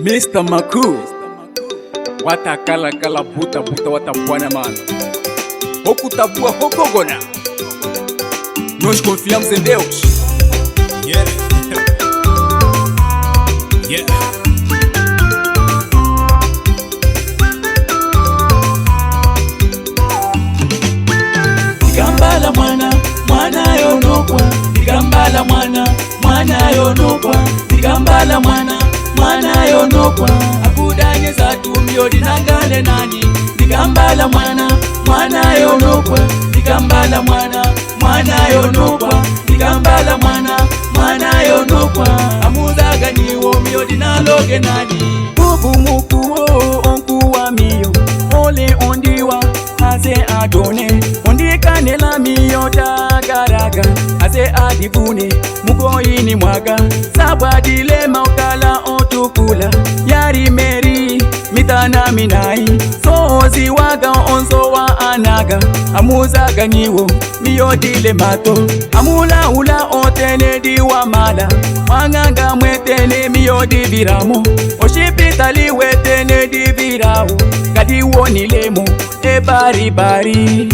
Mr. Maku watakala kala buta buta watapwana mana hoku tabua hokogona. Nós confiamos em Deus. Yeah. Yeah. Digambala mwana, mwana yonokwa. Digambala mwana, mwana yonokwa. Digambala mwana, mwana yonokwa. Akudanye za tumio dinangale nani. Digambala mwana, mwana yonokwa. Digambala mwana, mwana yonokwa. Digambala mwana, mwana yonokwa. Amuzaga niwo mio dinaloge nani. Bubu mukuo onkuwa mio. Ole ondiwa ase adone. Ondikanela mio tagaraga ase adibune. Mugoyini mwaga sabadile maukala otukula. Yari meri mitana minai sozi waga onzo wa anaga. Amuzaga niwo mio dile mato. Amula ula otene diwa mala. Manganga mwetene mio diviramo. Oshipitali wetene divirao. Kadi woni lemo e bari bari.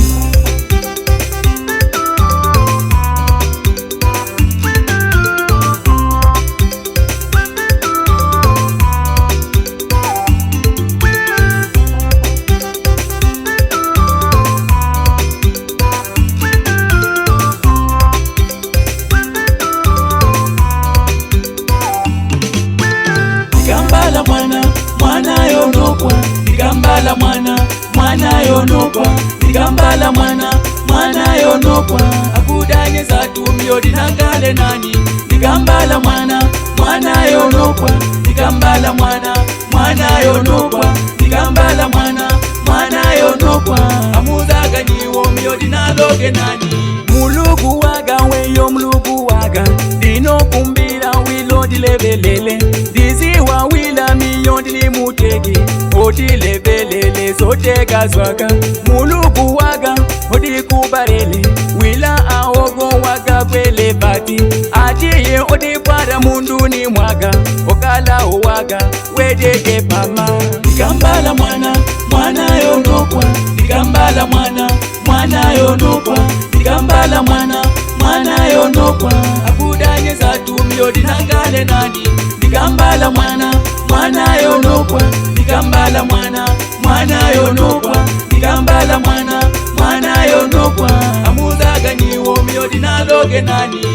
Digambala mwana, mwana yonokwa. Digambala mwana, mwana yonokwa. Digambala mwana, mwana yonokwa. Akudanye za tumio dinangale nani. Digambala mwana, mwana yonokwa. Digambala mwana, mwana yonokwa. Digambala mwana, mwana yonokwa. Amuzaga niwo mio dinaloge nani. Mulugu waga weyo mulugu waga. Dino kumbira wilo dilebelele. Diziwa wila miyo dili mutegi. Odi lebelele zotega zwaga. Mulugu waga odi kubarele. Wila aogo waga kwele bati. Atiye odi para munduni mwaga. Okala waga wedege pama. Digambala mwana, mwana yonokwa. Digambala mwana, mwana yonokwa. Digambala mwana, mwana yonokwa. Akudanye za tumio dinangale nani. Digambala mwana, mwana yonokwa. Digambala mwana, mwana yonokwa. Digambala mwana, mwana yonokwa. Amuzaga niwo mio dinaloge nani.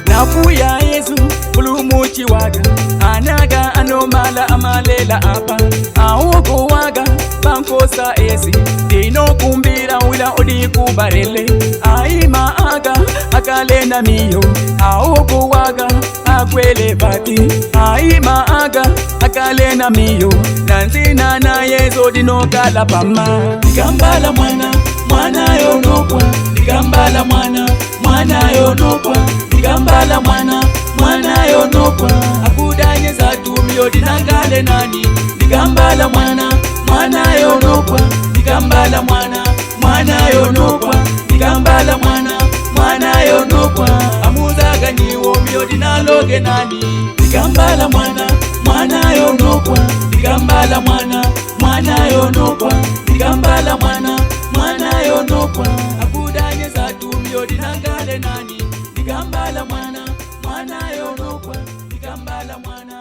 Nafuya Yesu ulumuchi waga. Anaga anomala amalela apa. Aogo waga bankosa esi. Dino kumbira wila odi kubarele. Aima aga akalena miyo. Aogo waga akwele bati. Aima aga akalena miyo. Nanzina na Yesu dino kalapama. Digambala mwana, mwana yonokwa. Digambala mwana, mwana yonokwa. Digambala mwana, mwana yonokwa. Akudanye za tumio dinangale nani. Digambala mwana, mwana yonokwa. Digambala mwana, mwana yonokwa. Digambala mwana, mwana yonokwa. Amuzaga niwo mio dinaloge nani. Digambala mwana, mwana yonokwa. Digambala mwana, mwana yonokwa. Digambala mwana, mwana yonokwa. Akudanye za tumio dinangale nani. Digambala mwana, mwana yonokwa. Digambala mwana.